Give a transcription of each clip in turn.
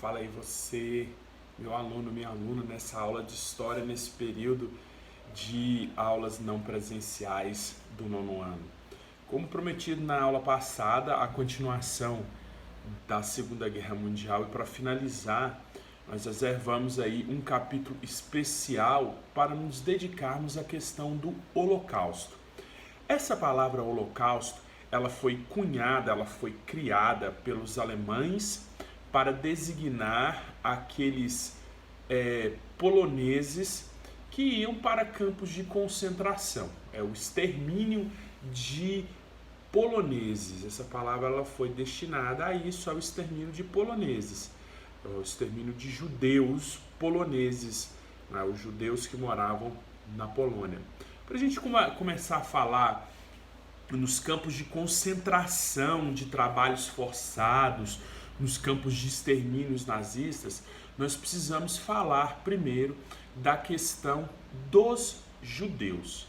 Fala aí você, meu aluno, minha aluna, nessa aula de história, nesse período de aulas não presenciais do nono ano. Como prometido na aula passada, a continuação da Segunda Guerra Mundial, e para finalizar, nós reservamos aí um capítulo especial para nos dedicarmos à questão do Holocausto. Essa palavra Holocausto, ela foi cunhada, ela foi criada pelos alemães para designar aqueles poloneses que iam para campos de concentração. É o extermínio de poloneses. Essa palavra ela foi destinada a isso, ao extermínio de poloneses, o extermínio de judeus poloneses, né, os judeus que moravam na Polônia. Para a gente começar a falar nos campos de concentração, de trabalhos forçados, nos campos de extermínios nazistas, nós precisamos falar primeiro da questão dos judeus.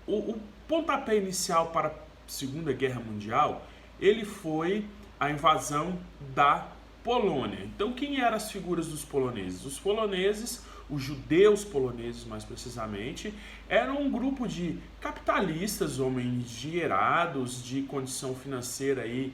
O pontapé inicial para a Segunda Guerra Mundial, ele foi a invasão da Polônia. Então, quem eram as figuras dos poloneses? Os poloneses, os judeus poloneses mais precisamente, eram um grupo de capitalistas, homens endinheirados, de condição financeira aí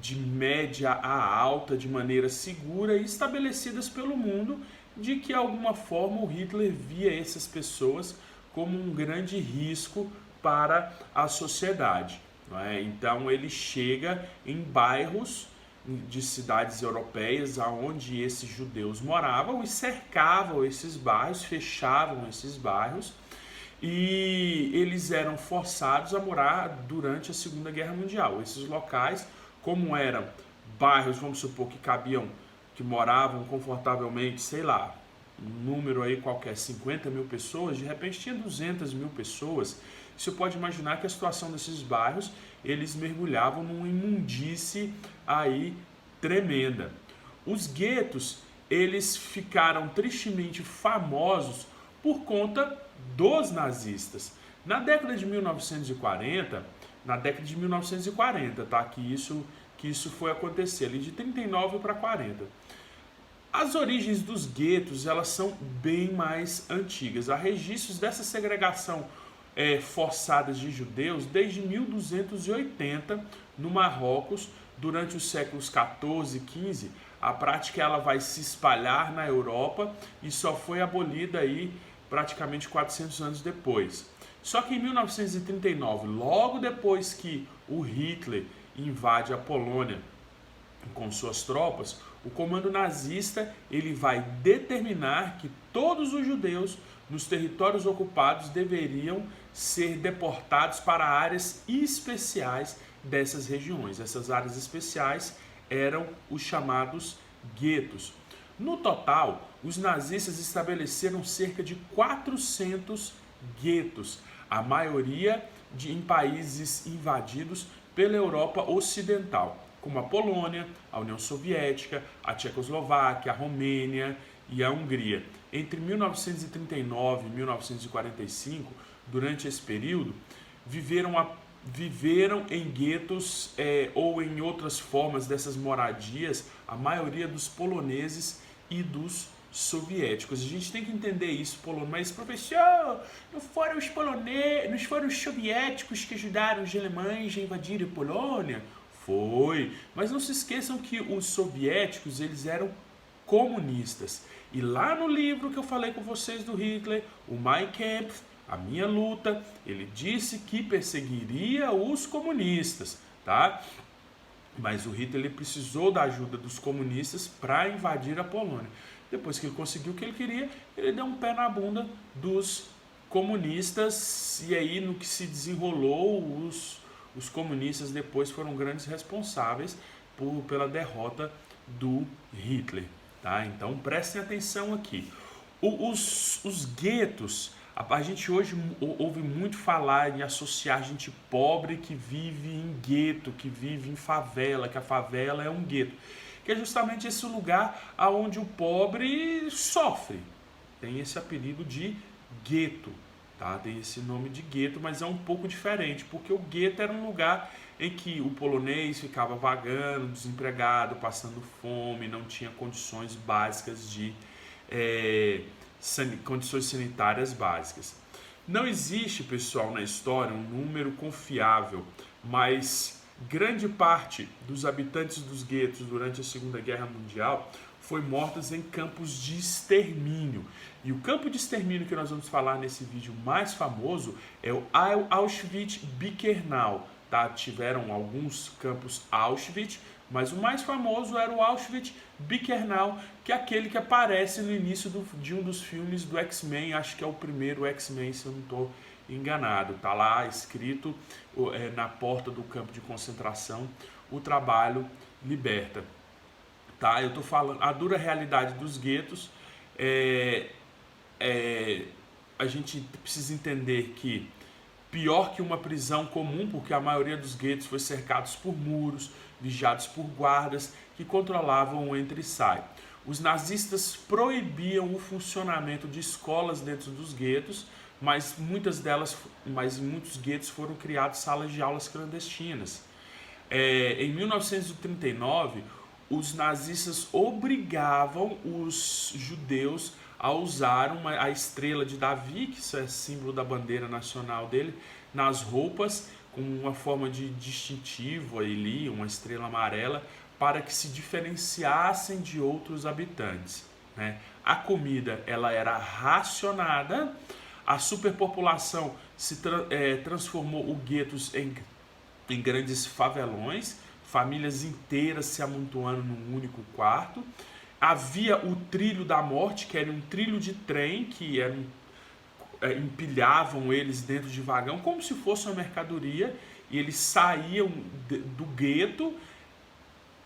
de média a alta, de maneira segura e estabelecidas pelo mundo, de que de alguma forma o Hitler via essas pessoas como um grande risco para a sociedade. Não é? Então ele chega em bairros de cidades europeias onde esses judeus moravam e cercavam esses bairros, fechavam esses bairros, e eles eram forçados a morar durante a Segunda Guerra Mundial. Esses locais, como eram bairros, vamos supor que moravam confortavelmente, sei lá, um número aí qualquer, 50 mil pessoas, de repente tinha 200 mil pessoas. Você pode imaginar que a situação desses bairros, eles mergulhavam numa imundície aí tremenda. Os guetos, eles ficaram tristemente famosos por conta dos nazistas. Na década de 1940, tá? Que isso foi acontecer ali de 39 para 40. As origens dos guetos, elas são bem mais antigas. Há registros dessa segregação forçada de judeus desde 1280 no Marrocos. Durante os séculos 14 e 15, a prática ela vai se espalhar na Europa e só foi abolida aí praticamente 400 anos depois. Só que em 1939, logo depois que o Hitler invade a Polônia com suas tropas, o comando nazista ele vai determinar que todos os judeus nos territórios ocupados deveriam ser deportados para áreas especiais dessas regiões. Essas áreas especiais eram os chamados guetos. No total, os nazistas estabeleceram cerca de 400 guetos, a maioria em países invadidos pela Europa Ocidental, como a Polônia, a União Soviética, a Tchecoslováquia, a Romênia e a Hungria. Entre 1939 e 1945, durante esse período, viveram em guetos ou em outras formas dessas moradias a maioria dos poloneses e dos soviéticos. A gente tem que entender isso, mas professor, não foram os poloneses, não foram os soviéticos que ajudaram os alemães a invadir a Polônia? Foi, mas não se esqueçam que os soviéticos, eles eram comunistas. E lá no livro que eu falei com vocês do Hitler, o Mein Kampf, A Minha Luta, ele disse que perseguiria os comunistas, tá? Mas o Hitler ele precisou da ajuda dos comunistas para invadir a Polônia. Depois que ele conseguiu o que ele queria, ele deu um pé na bunda dos comunistas, e aí no que se desenrolou, os comunistas depois foram grandes responsáveis pela derrota do Hitler. Tá? Então prestem atenção aqui. Os guetos, a gente hoje ouve muito falar em associar gente pobre que vive em gueto, que vive em favela, que a favela é um gueto, que é justamente esse lugar onde o pobre sofre. Tem esse apelido de gueto. tá? Tem esse nome de gueto, mas é um pouco diferente, porque o gueto era um lugar em que o polonês ficava vagando, desempregado, passando fome, não tinha condições básicas de condições sanitárias básicas. Não existe, pessoal, na história um número confiável, mas grande parte dos habitantes dos guetos durante a Segunda Guerra Mundial foi mortos em campos de extermínio. E o campo de extermínio que nós vamos falar nesse vídeo mais famoso é o Auschwitz-Birkenau. Tá? Tiveram alguns campos Auschwitz, mas o mais famoso era o Auschwitz-Birkenau, que é aquele que aparece no início de um dos filmes do X-Men, acho que é o primeiro X-Men, se eu não estou enganado. Tá lá escrito na porta do campo de concentração: o trabalho liberta. Tá? Eu estou falando a dura realidade dos guetos. A gente precisa entender que pior que uma prisão comum, porque a maioria dos guetos foi cercados por muros, vigiados por guardas que controlavam o entra e sai. Os nazistas proibiam o funcionamento de escolas dentro dos guetos, mas em muitos guetos foram criadas salas de aulas clandestinas. Em 1939, os nazistas obrigavam os judeus a usar a estrela de Davi, que isso é símbolo da bandeira nacional dele, nas roupas, com uma forma de distintivo ali, uma estrela amarela, para que se diferenciassem de outros habitantes, né? A comida ela era racionada, a superpopulação transformou os guetos em grandes favelões, famílias inteiras se amontoando num único quarto. Havia o trilho da morte, que era um trilho de trem, que empilhavam eles dentro de vagão, como se fosse uma mercadoria, e eles saíam do gueto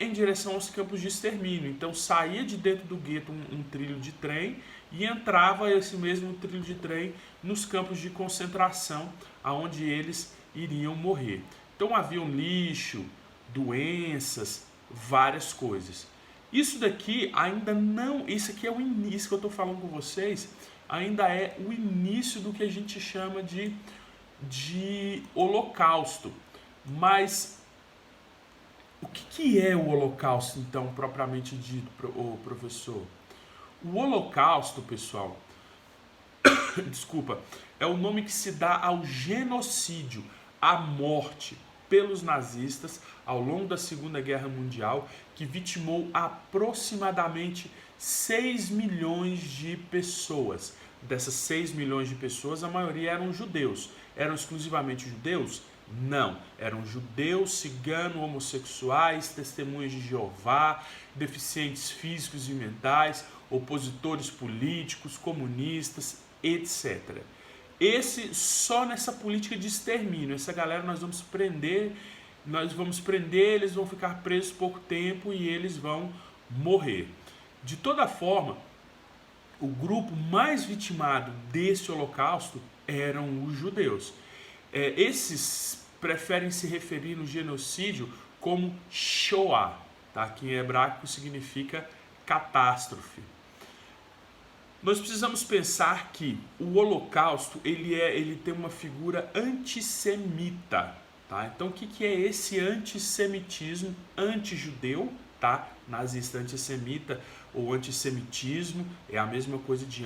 em direção aos campos de extermínio. Então saía de dentro do gueto um trilho de trem e entrava esse mesmo trilho de trem nos campos de concentração, aonde eles iriam morrer. Então havia um lixo, doenças, várias coisas. Isso daqui ainda não, isso aqui é o início que eu estou falando com vocês, ainda é o início do que a gente chama de holocausto. Mas o que é o holocausto, então, propriamente dito, professor? O holocausto, pessoal, desculpa, é o nome que se dá ao genocídio, à morte pelos nazistas ao longo da Segunda Guerra Mundial, que vitimou aproximadamente 6 milhões de pessoas. Dessas 6 milhões de pessoas, a maioria eram judeus. Eram exclusivamente judeus? Não. Eram judeus, ciganos, homossexuais, testemunhas de Jeová, deficientes físicos e mentais, opositores políticos, comunistas, etc. Só nessa política de extermínio, essa galera nós vamos prender, eles vão ficar presos pouco tempo e eles vão morrer. De toda forma, o grupo mais vitimado desse holocausto eram os judeus. Esses preferem se referir no genocídio como Shoah, tá? Que em hebraico significa catástrofe. Nós precisamos pensar que o holocausto ele tem uma figura antissemita, tá? Então o que é esse antissemitismo anti-judeu, tá? Nazista, antissemita ou antissemitismo é a mesma coisa de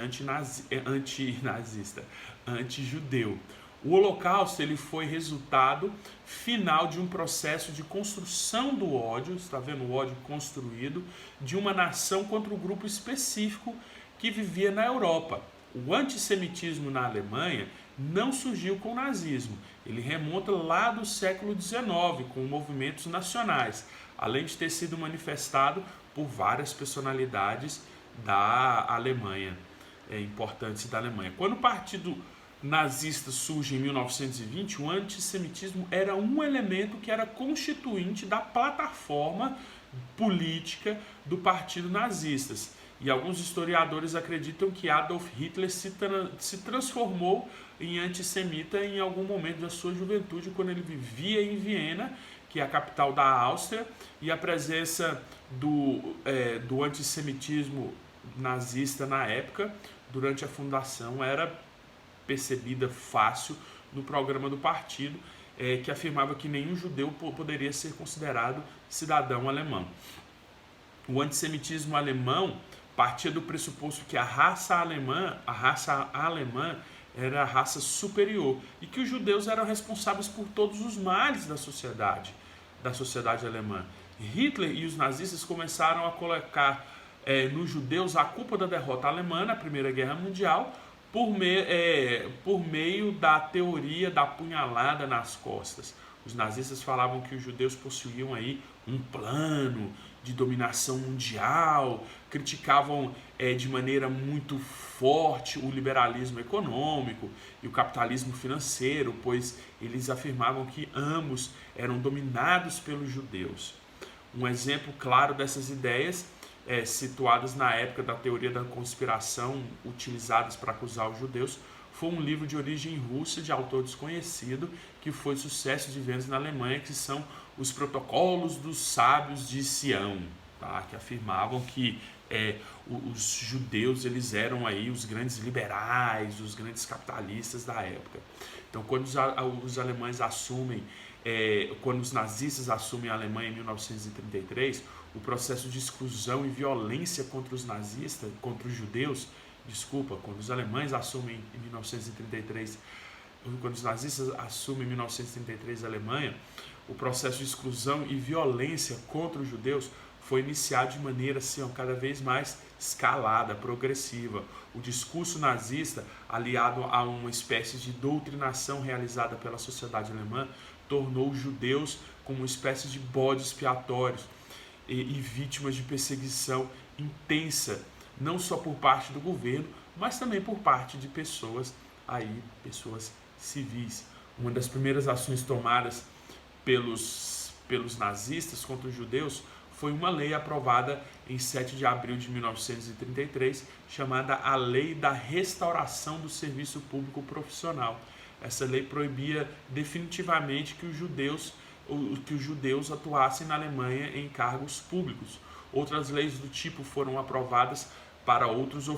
antinazista, anti-judeu. O holocausto ele foi resultado final de um processo de construção do ódio, está vendo o ódio construído, de uma nação contra um grupo específico que vivia na Europa. O antissemitismo na Alemanha não surgiu com o nazismo. Ele remonta lá do século XIX, com movimentos nacionais, além de ter sido manifestado por várias personalidades da Alemanha, importantes da Alemanha. Quando o Partido Nazista surge em 1920, o antissemitismo era um elemento que era constituinte da plataforma política do Partido Nazista. E alguns historiadores acreditam que Adolf Hitler se transformou em antissemita em algum momento da sua juventude, quando ele vivia em Viena, que é a capital da Áustria, e a presença do antissemitismo nazista na época, durante a fundação, era percebida fácil no programa do partido, que afirmava que nenhum judeu poderia ser considerado cidadão alemão. O antissemitismo alemão partia do pressuposto que a raça alemã era a raça superior e que os judeus eram responsáveis por todos os males da sociedade alemã. Hitler e os nazistas começaram a colocar nos judeus a culpa da derrota alemã na Primeira Guerra Mundial por meio da teoria da punhalada nas costas. Os nazistas falavam que os judeus possuíam aí um plano de dominação mundial, criticavam de maneira muito forte o liberalismo econômico e o capitalismo financeiro, pois eles afirmavam que ambos eram dominados pelos judeus. Um exemplo claro dessas ideias situadas na época da teoria da conspiração utilizadas para acusar os judeus foi um livro de origem russa de autor desconhecido que foi sucesso de vendas na Alemanha, que são os Protocolos dos Sábios de Sião, tá? Que afirmavam que os judeus eles eram aí os grandes liberais, os grandes capitalistas da época. Então, quando os alemães assumem, quando os nazistas assumem a Alemanha em 1933, o processo de exclusão e violência contra os nazistas, contra os judeus, quando os alemães assumem em 1933, quando os nazistas assumem em 1933 a Alemanha, o processo de exclusão e violência contra os judeus foi iniciado de maneira assim, cada vez mais escalada, progressiva. O discurso nazista, aliado a uma espécie de doutrinação realizada pela sociedade alemã, tornou os judeus como uma espécie de bodes expiatórios e vítimas de perseguição intensa, não só por parte do governo, mas também por parte de pessoas civis. Uma das primeiras ações tomadas pelos nazistas contra os judeus foi uma lei aprovada em 7 de abril de 1933, chamada a Lei da Restauração do Serviço Público Profissional. Essa lei proibia definitivamente que os judeus atuassem na Alemanha em cargos públicos. Outras leis do tipo foram aprovadas para outros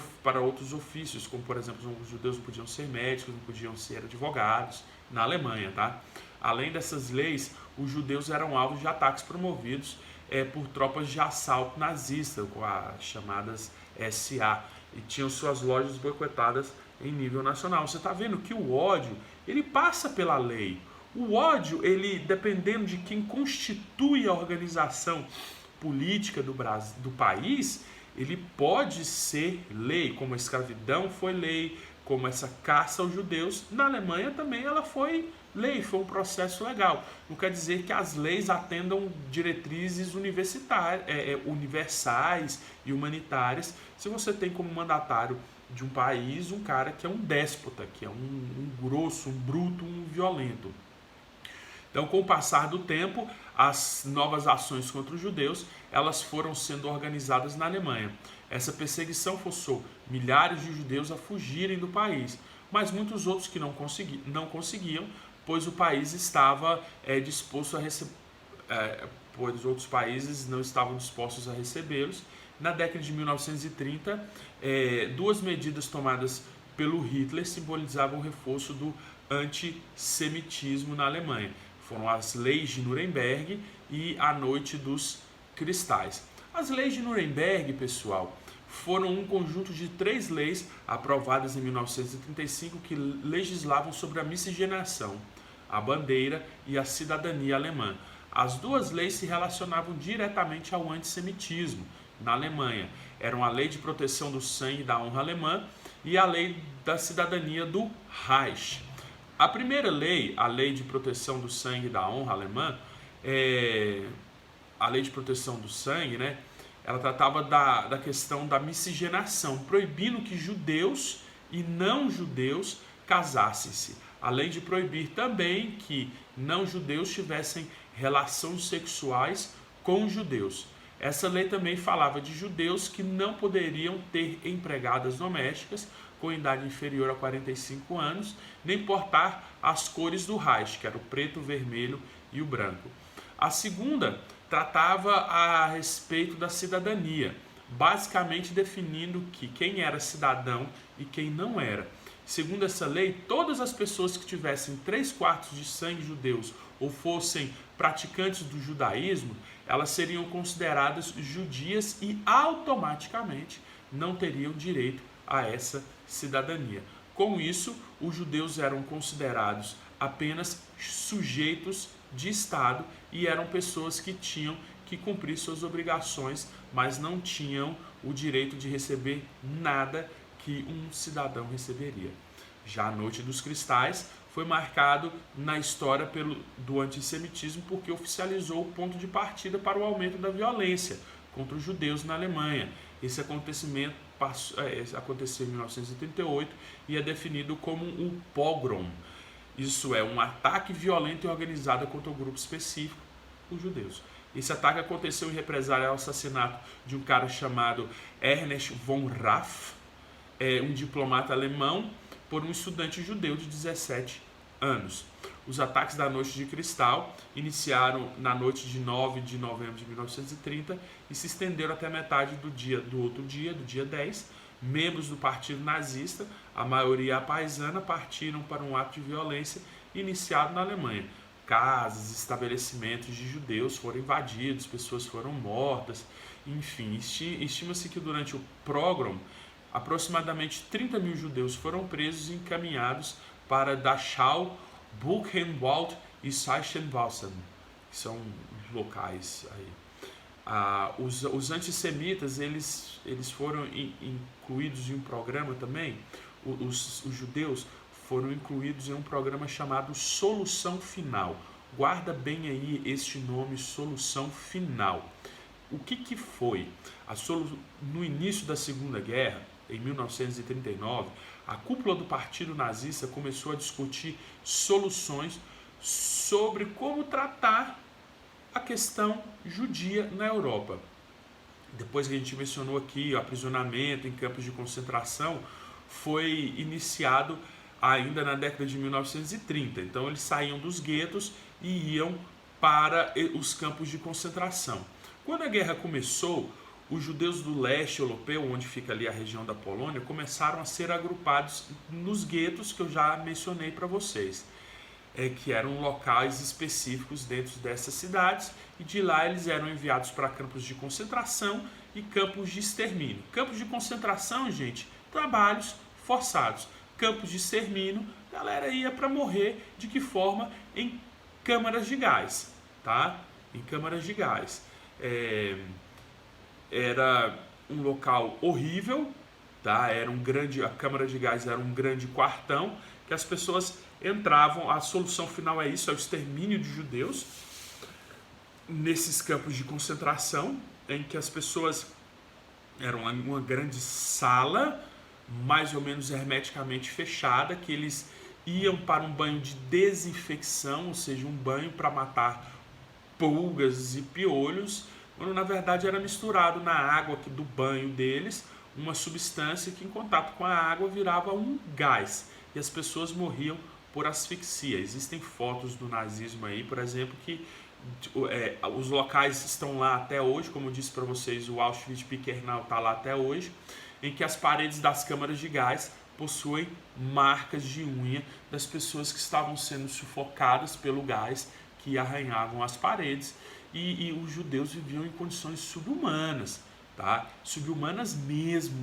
ofícios, como por exemplo, os judeus não podiam ser médicos, não podiam ser advogados na Alemanha, tá? Além dessas leis, os judeus eram alvos de ataques promovidos por tropas de assalto nazista, com as chamadas SA, e tinham suas lojas boicotadas em nível nacional. Você está vendo que o ódio, ele passa pela lei. O ódio, ele, dependendo de quem constitui a organização política do país, ele pode ser lei, como a escravidão foi lei, como essa caça aos judeus. Na Alemanha também ela foi lei, foi um processo legal. Não quer dizer que as leis atendam diretrizes universais e humanitárias se você tem como mandatário de um país um cara que é um déspota, que é um grosso, um bruto, um violento. Então, com o passar do tempo, as novas ações contra os judeus, elas foram sendo organizadas na Alemanha. Essa perseguição forçou milhares de judeus a fugirem do país, mas muitos outros que não conseguiam, pois o país estava disposto a receber, pois os outros países não estavam dispostos a recebê-los. Na década de 1930, duas medidas tomadas pelo Hitler simbolizavam o reforço do antissemitismo na Alemanha. Foram as leis de Nuremberg e a Noite dos Cristais. As leis de Nuremberg, pessoal, foram um conjunto de 3 leis aprovadas em 1935 que legislavam sobre a miscigenação, a bandeira e a cidadania alemã. As duas leis se relacionavam diretamente ao antissemitismo na Alemanha. Eram a Lei de Proteção do Sangue e da Honra Alemã e a Lei da Cidadania do Reich. A primeira lei, a Lei de Proteção do Sangue e da Honra Alemã, a Lei de Proteção do Sangue, né, ela tratava da questão da miscigenação, proibindo que judeus e não judeus casassem-se, além de proibir também que não judeus tivessem relações sexuais com judeus. Essa lei também falava de judeus que não poderiam ter empregadas domésticas com idade inferior a 45 anos, nem portar as cores do Reich, que era o preto, o vermelho e o branco. A segunda tratava a respeito da cidadania, basicamente definindo que quem era cidadão e quem não era. Segundo essa lei, todas as pessoas que tivessem 3/4 de sangue judeus ou fossem praticantes do judaísmo, elas seriam consideradas judias e automaticamente não teriam direito a essa cidadania. Com isso, os judeus eram considerados apenas sujeitos de Estado e eram pessoas que tinham que cumprir suas obrigações, mas não tinham o direito de receber nada que um cidadão receberia. Já a Noite dos Cristais foi marcado na história do antissemitismo porque oficializou o ponto de partida para o aumento da violência contra os judeus na Alemanha. Esse acontecimento aconteceu em 1938 e é definido como um pogrom. Isso é um ataque violento e organizado contra um grupo específico, os judeus. Esse ataque aconteceu em represália ao assassinato de um cara chamado Ernest von Raff, um diplomata alemão, por um estudante judeu de 17 anos. Os ataques da Noite de Cristal iniciaram na noite de 9 de novembro de 1930 e se estenderam até metade do outro dia, do dia 10. Membros do partido nazista, a maioria apaisana, partiram para um ato de violência iniciado na Alemanha. Casas, estabelecimentos de judeus foram invadidos, pessoas foram mortas, enfim, estima-se que durante o pogrom aproximadamente 30 mil judeus foram presos e encaminhados para Dachau, Buchenwald e Sachsenhausen, que são locais aí. Os antissemitas eles foram incluídos em um programa também, os judeus foram incluídos em um programa chamado Solução Final. Guarda bem aí este nome, Solução Final. O que foi? No início da Segunda Guerra, em 1939, a cúpula do Partido Nazista começou a discutir soluções sobre como tratar a questão judia na Europa. Depois que a gente mencionou aqui o aprisionamento em campos de concentração, foi iniciado ainda na década de 1930. Então eles saíam dos guetos e iam para os campos de concentração. Quando a guerra começou, os judeus do leste europeu, onde fica ali a região da Polônia, começaram a ser agrupados nos guetos que eu já mencionei para vocês, que eram locais específicos dentro dessas cidades, e de lá eles eram enviados para campos de concentração e campos de extermínio. Campos de concentração, gente, trabalhos forçados. Campos de extermínio, a galera ia para morrer, de que forma? Em câmaras de gás, tá? Em câmaras de gás. Era um local horrível, tá? A câmara de gás era um grande quartão que as pessoas entravam. A solução final é isso, é o extermínio de judeus nesses campos de concentração, em que as pessoas eram uma grande sala, mais ou menos hermeticamente fechada, que eles iam para um banho de desinfecção, ou seja, um banho para matar pulgas e piolhos, quando na verdade era misturado na água do banho deles uma substância que em contato com a água virava um gás e as pessoas morriam por asfixia. Existem fotos do nazismo aí, por exemplo, que os locais estão lá até hoje, como eu disse para vocês, o Auschwitz-Birkenau está lá até hoje, em que as paredes das câmaras de gás possuem marcas de unha das pessoas que estavam sendo sufocadas pelo gás que arranhavam as paredes, e os judeus viviam em condições subhumanas, tá? Subhumanas mesmo,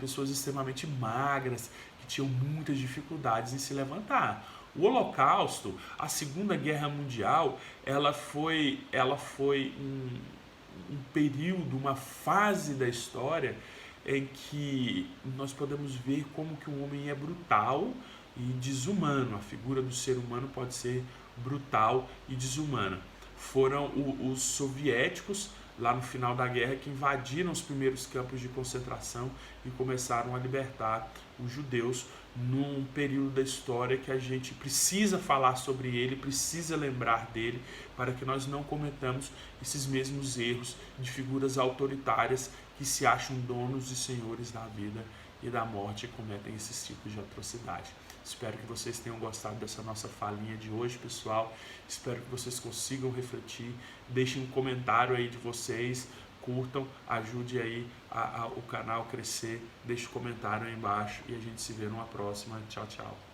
pessoas extremamente magras, que tinham muitas dificuldades em se levantar. O Holocausto, a Segunda Guerra Mundial, ela foi um período, uma fase da história em que nós podemos ver como que o homem é brutal e desumano. A figura do ser humano pode ser brutal e desumana. Foram os soviéticos, lá no final da guerra, que invadiram os primeiros campos de concentração e começaram a libertar os judeus num período da história que a gente precisa falar sobre ele, precisa lembrar dele, para que nós não cometamos esses mesmos erros de figuras autoritárias que se acham donos e senhores da vida e da morte e cometem esses tipos de atrocidade. Espero que vocês tenham gostado dessa nossa falinha de hoje, pessoal. Espero que vocês consigam refletir. Deixem um comentário aí de vocês curtam, ajude aí o canal a crescer, deixe um comentário aí embaixo e a gente se vê numa próxima. Tchau, tchau.